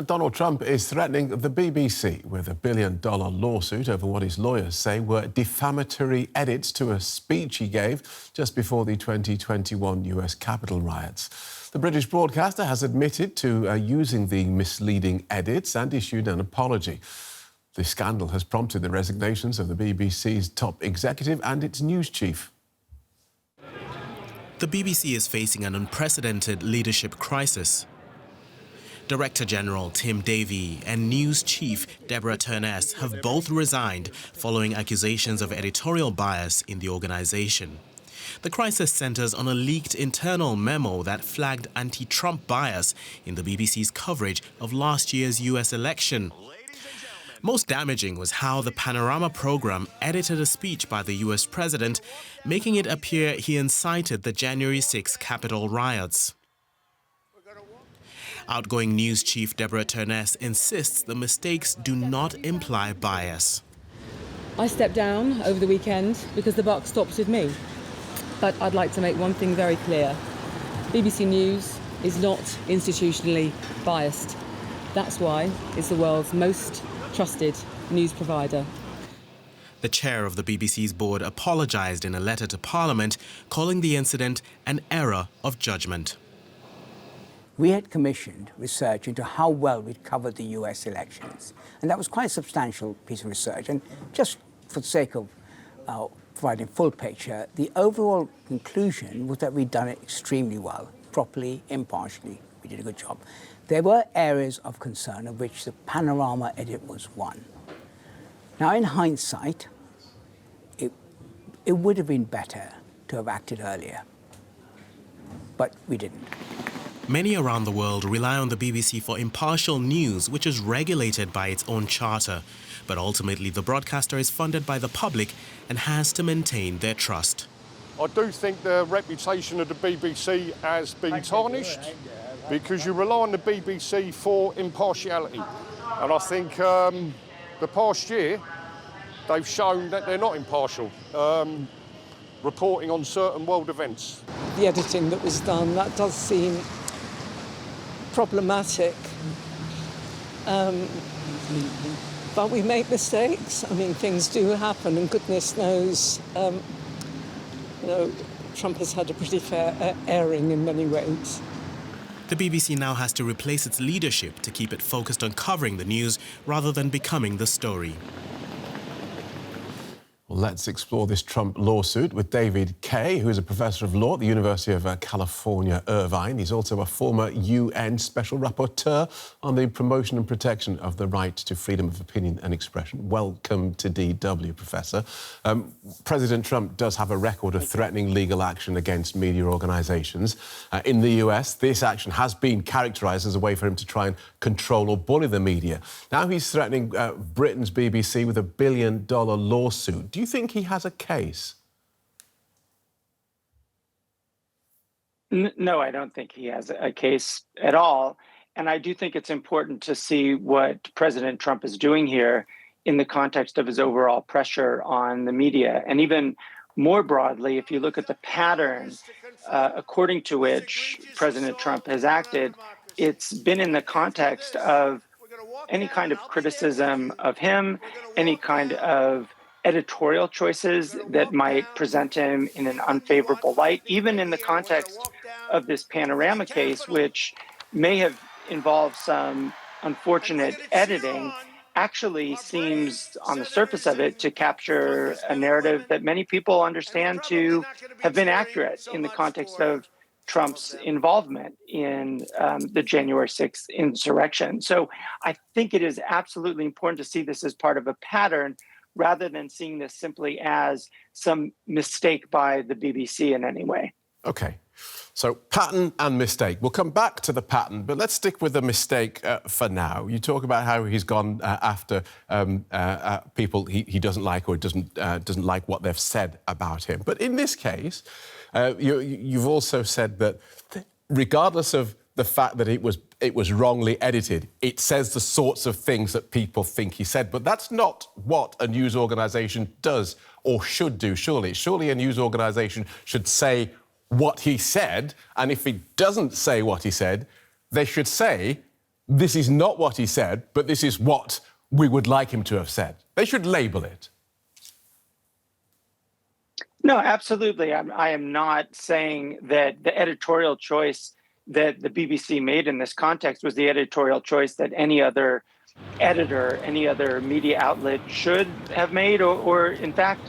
Donald Trump is threatening the BBC with a billion-dollar lawsuit over what his lawyers say were defamatory edits to a speech he gave just before the 2021 US Capitol riots. The British broadcaster has admitted to using the misleading edits and issued an apology. The scandal has prompted the resignations of the BBC's top executive and its news chief. The BBC is facing an unprecedented leadership crisis. Director General Tim Davie and News Chief Deborah Turness have both resigned following accusations of editorial bias in the organisation. The crisis centres on a leaked internal memo that flagged anti-Trump bias in the BBC's coverage of last year's US election. Most damaging was how the Panorama programme edited a speech by the US president, making it appear he incited the January 6 Capitol riots. Outgoing News Chief Deborah Turness insists the mistakes do not imply bias. I stepped down over the weekend because the buck stops with me. But I'd like to make one thing very clear. BBC News is not institutionally biased. That's why it's the world's most trusted news provider. The chair of the BBC's board apologised in a letter to Parliament, calling the incident an error of judgment. We had commissioned research into how well we'd covered the US elections. And that was quite a substantial piece of research. And just for the sake of providing full picture, the overall conclusion was that we'd done it extremely well, properly, impartially. We did a good job. There were areas of concern of which the Panorama edit was one. Now, in hindsight, it would have been better to have acted earlier. But we didn't. Many around the world rely on the BBC for impartial news, which is regulated by its own charter. But ultimately, the broadcaster is funded by the public and has to maintain their trust. I do think the reputation of the BBC has been tarnished because you rely on the BBC for impartiality. And I think the past year, they've shown that they're not impartial, reporting on certain world events. The editing that was done, that does seem problematic, but we make mistakes. I mean, things do happen, and goodness knows, Trump has had a pretty fair airing in many ways. The BBC now has to replace its leadership to keep it focused on covering the news rather than becoming the story. Well, let's explore this Trump lawsuit with David Kaye, who is a professor of law at the University of California, Irvine. He's also a former UN Special Rapporteur on the promotion and protection of the right to freedom of opinion and expression. Welcome to DW, Professor. President Trump does have a record of threatening legal action against media organisations. In the US, this action has been characterised as a way for him to try and control or bully the media. Now he's threatening Britain's BBC with a billion-dollar lawsuit. Do you think he has a case? No, I don't think he has a case at all. And I do think it's important to see what President Trump is doing here in the context of his overall pressure on the media. And even more broadly, if you look at the pattern according to which President Trump has acted, it's been in the context of any kind of criticism of him, any kind of editorial choices that might present him in an unfavorable light, even in the context of this Panorama case, which may have involved some unfortunate editing, actually seems on the surface of it to capture a narrative that many people understand to have been accurate in the context of Trump's involvement in the January 6th insurrection. So I think it is absolutely important to see this as part of a pattern rather than seeing this simply as some mistake by the BBC in any way. OK. So pattern and mistake. We'll come back to the pattern, but let's stick with the mistake for now. You talk about how he's gone after people he doesn't like or doesn't like what they've said about him. But in this case, you've also said that regardless of the fact that it was wrongly edited, it says the sorts of things that people think he said. But that's not what a news organisation does or should do, surely. Surely a news organisation should say what he said, and if he doesn't say what he said, they should say this is not what he said, but this is what we would like him to have said. They should label it. No, absolutely. I am not saying that the editorial choice that the BBC made in this context was the editorial choice that any other editor, any other media outlet should have made, or in fact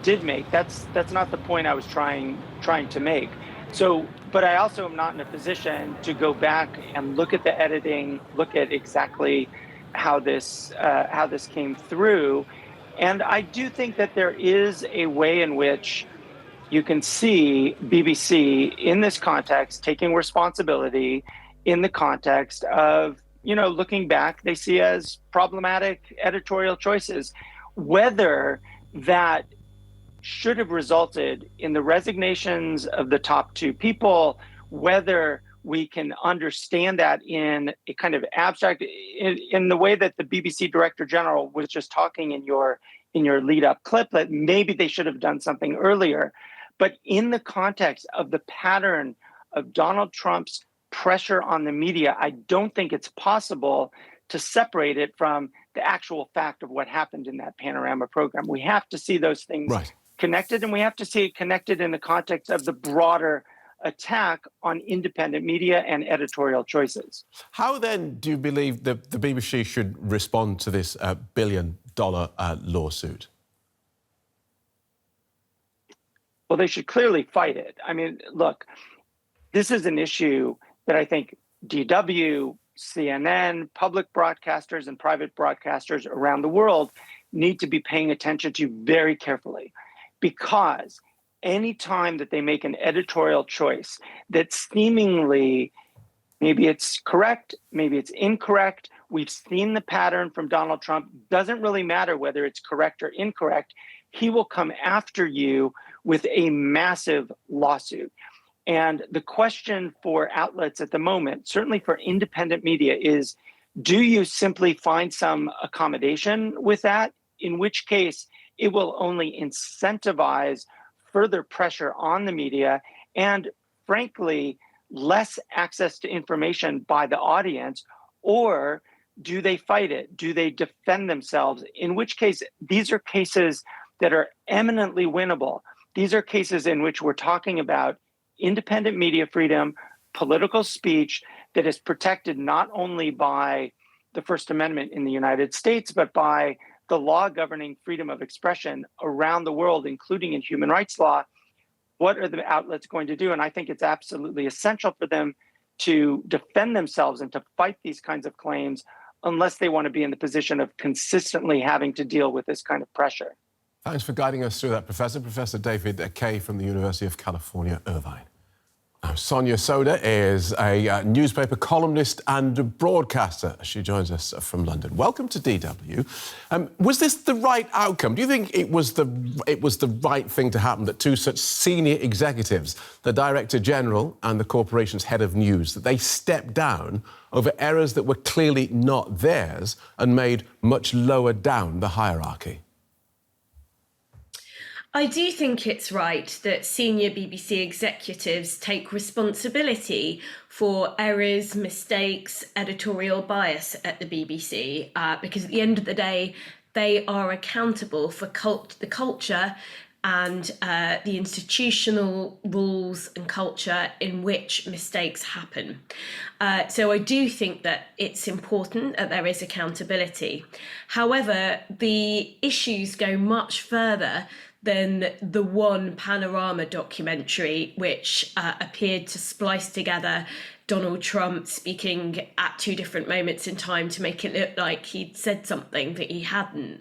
did make. That's not the point I was trying to make. So, but I also am not in a position to go back and look at the editing, look at exactly how this came through. And I do think that there is a way in which you can see BBC in this context taking responsibility in the context of, looking back, they see as problematic editorial choices. Whether that should have resulted in the resignations of the top two people, whether we can understand that in a kind of abstract, in the way that the BBC Director General was just talking in your lead up clip, that maybe they should have done something earlier. But in the context of the pattern of Donald Trump's pressure on the media, I don't think it's possible to separate it from the actual fact of what happened in that Panorama program. We have to see those things connected, and we have to see it connected in the context of the broader attack on independent media and editorial choices. How then do you believe the BBC should respond to this $1 billion lawsuit? Well, they should clearly fight it. I mean, look, this is an issue that I think DW, CNN, public broadcasters and private broadcasters around the world need to be paying attention to very carefully, because any time that they make an editorial choice that seemingly, maybe it's correct, maybe it's incorrect, we've seen the pattern from Donald Trump, doesn't really matter whether it's correct or incorrect, he will come after you with a massive lawsuit. And the question for outlets at the moment, certainly for independent media, is do you simply find some accommodation with that? In which case, it will only incentivize further pressure on the media and, frankly, less access to information by the audience? Or do they fight it? Do they defend themselves? In which case, these are cases that are eminently winnable. These are cases in which we're talking about independent media freedom, political speech that is protected not only by the First Amendment in the United States, but by the law governing freedom of expression around the world, including in human rights law. What are the outlets going to do? And I think it's absolutely essential for them to defend themselves and to fight these kinds of claims unless they want to be in the position of consistently having to deal with this kind of pressure. Thanks for guiding us through that, Professor. Professor David Kaye from the University of California, Irvine. Now, Sonia Sodha is a newspaper columnist and broadcaster. She joins us from London. Welcome to DW. Was this the right outcome? Do you think it was the right thing to happen that two such senior executives, the Director General and the corporation's head of news, that they stepped down over errors that were clearly not theirs and made much lower down the hierarchy? I do think it's right that senior BBC executives take responsibility for errors, mistakes, editorial bias at the BBC, because at the end of the day, they are accountable for the culture and the institutional rules and culture in which mistakes happen. So I do think that it's important that there is accountability. However, the issues go much further than the one Panorama documentary, which appeared to splice together Donald Trump speaking at two different moments in time to make it look like he'd said something that he hadn't.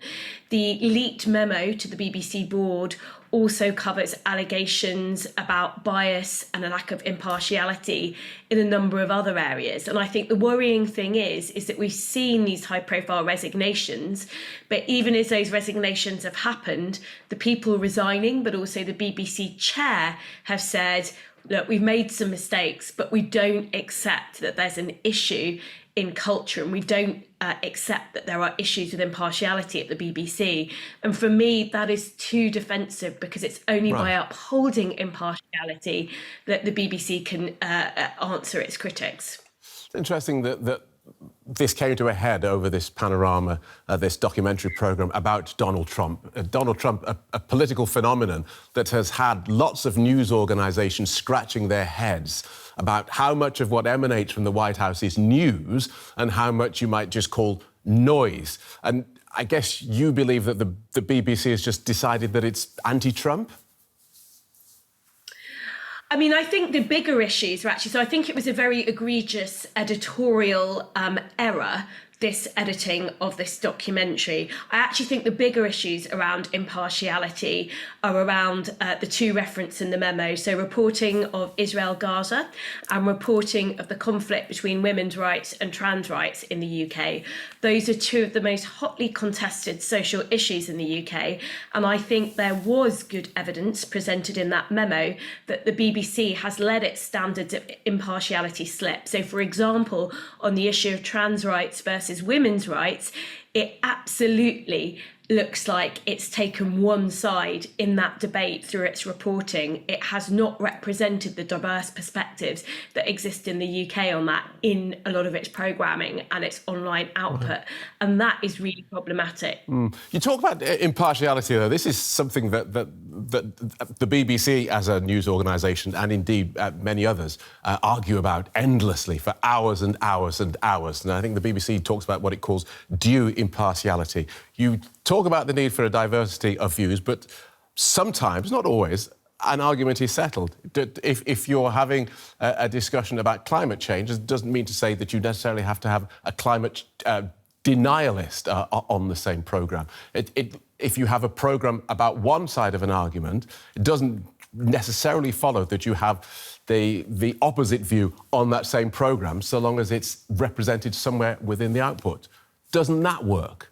The leaked memo to the BBC board also covers allegations about bias and a lack of impartiality in a number of other areas. And I think the worrying thing is that we've seen these high-profile resignations, but even as those resignations have happened, the people resigning, but also the BBC chair, have said, look, we've made some mistakes, but we don't accept that there's an issue in culture, and we don't accept that there are issues with impartiality at the BBC. And for me, that is too defensive, because it's only by upholding impartiality that the BBC can answer its critics. It's interesting that this came to a head over this panorama, this documentary programme about Donald Trump. Donald Trump, a political phenomenon that has had lots of news organisations scratching their heads about how much of what emanates from the White House is news and how much you might just call noise. And I guess you believe that the BBC has just decided that it's anti-Trump? I mean, I think the bigger issues are actually, so I think it was a very egregious editorial error, this editing of this documentary. I actually think the bigger issues around impartiality are around the two referenced in the memo. So reporting of Israel-Gaza and reporting of the conflict between women's rights and trans rights in the UK. Those are two of the most hotly contested social issues in the UK. And I think there was good evidence presented in that memo that the BBC has let its standards of impartiality slip. So, for example, on the issue of trans rights versus women's rights, it absolutely looks like it's taken one side in that debate through its reporting. It has not represented the diverse perspectives that exist in the UK on that in a lot of its programming and its online output. And that is really problematic. You talk about impartiality, though. This is something that the BBC as a news organisation, and indeed many others, argue about endlessly for hours and hours and hours. And I think the BBC talks about what it calls due impartiality. You talk about the need for a diversity of views, but sometimes, not always, an argument is settled. If you're having a discussion about climate change, it doesn't mean to say that you necessarily have to have a climate denialist on the same programme. If you have a programme about one side of an argument, it doesn't necessarily follow that you have the opposite view on that same programme, so long as it's represented somewhere within the output. Doesn't that work?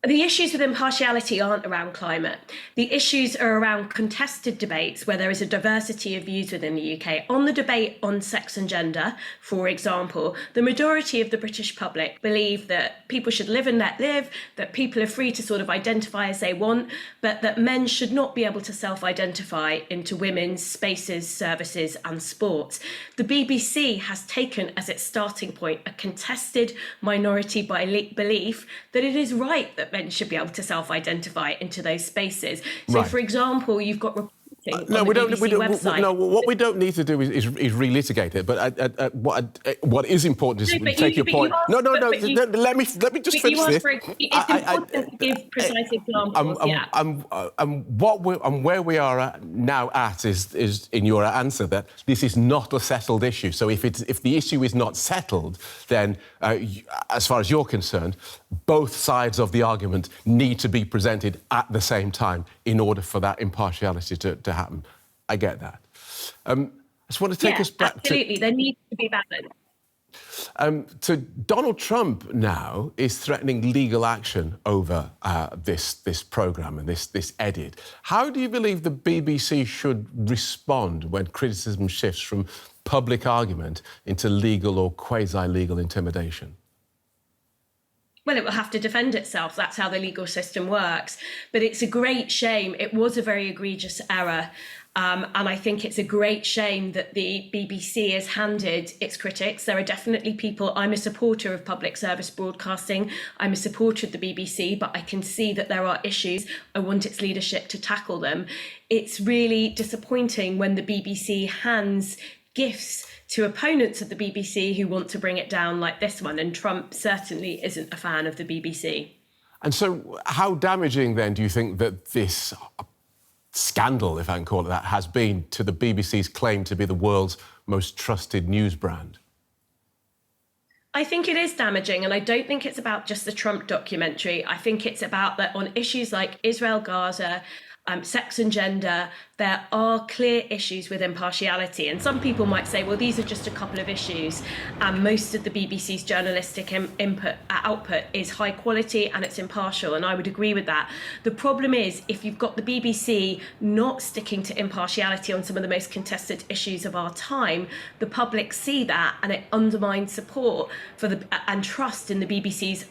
The issues with impartiality aren't around climate. The issues are around contested debates where there is a diversity of views within the UK. On the debate on sex and gender, for example, the majority of the British public believe that people should live and let live, that people are free to sort of identify as they want, but that men should not be able to self-identify into women's spaces, services and sports. The BBC has taken as its starting point a contested minority belief that it is right that men should be able to self-identify into those spaces. So, for example, you've got reporting on the BBC website. No, what we don't need to do is relitigate it. But what is important is take your point. Let me just finish this. It's important to give precise examples. Where we are now is in your answer that this is not a settled issue. So if the issue is not settled, then as far as you're concerned, both sides of the argument need to be presented at the same time in order for that impartiality to happen. I get that. I just want to take us back absolutely. There needs to be balance. So Donald Trump now is threatening legal action over this programme and this edit. How do you believe the BBC should respond when criticism shifts from public argument into legal or quasi-legal intimidation? Well, it will have to defend itself. That's how the legal system works. But it's a great shame. It was a very egregious error. And I think it's a great shame that the BBC has handed its critics. There are definitely people. I'm a supporter of public service broadcasting. I'm a supporter of the BBC, but I can see that there are issues. I want its leadership to tackle them. It's really disappointing when the BBC hands gifts to opponents of the BBC who want to bring it down like this one. And Trump certainly isn't a fan of the BBC. And so how damaging, then, do you think that this scandal, if I can call it that, has been to the BBC's claim to be the world's most trusted news brand? I think it is damaging, and I don't think it's about just the Trump documentary. I think it's about that on issues like Israel-Gaza, sex and gender, there are clear issues with impartiality. And some people might say, well, these are just a couple of issues. And most of the BBC's journalistic output is high quality and it's impartial. And I would agree with that. The problem is, if you've got the BBC not sticking to impartiality on some of the most contested issues of our time, the public see that and it undermines support for and trust in the BBC's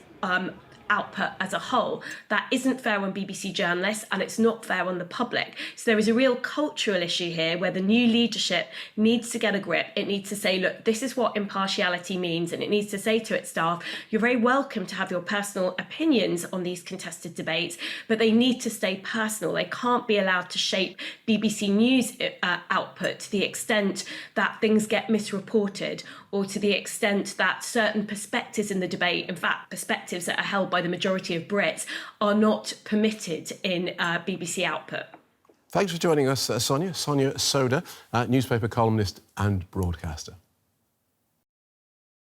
output as a whole. That isn't fair on BBC journalists, and it's not fair on the public. So there is a real cultural issue here where the new leadership needs to get a grip. It needs to say, look, this is what impartiality means, and it needs to say to its staff, you're very welcome to have your personal opinions on these contested debates, but they need to stay personal. They can't be allowed to shape BBC News output to the extent that things get misreported, or to the extent that certain perspectives in the debate, in fact, perspectives that are held by the majority of Brits, are not permitted in BBC output. Thanks for joining us, Sonia. Sonia Sodha, newspaper columnist and broadcaster.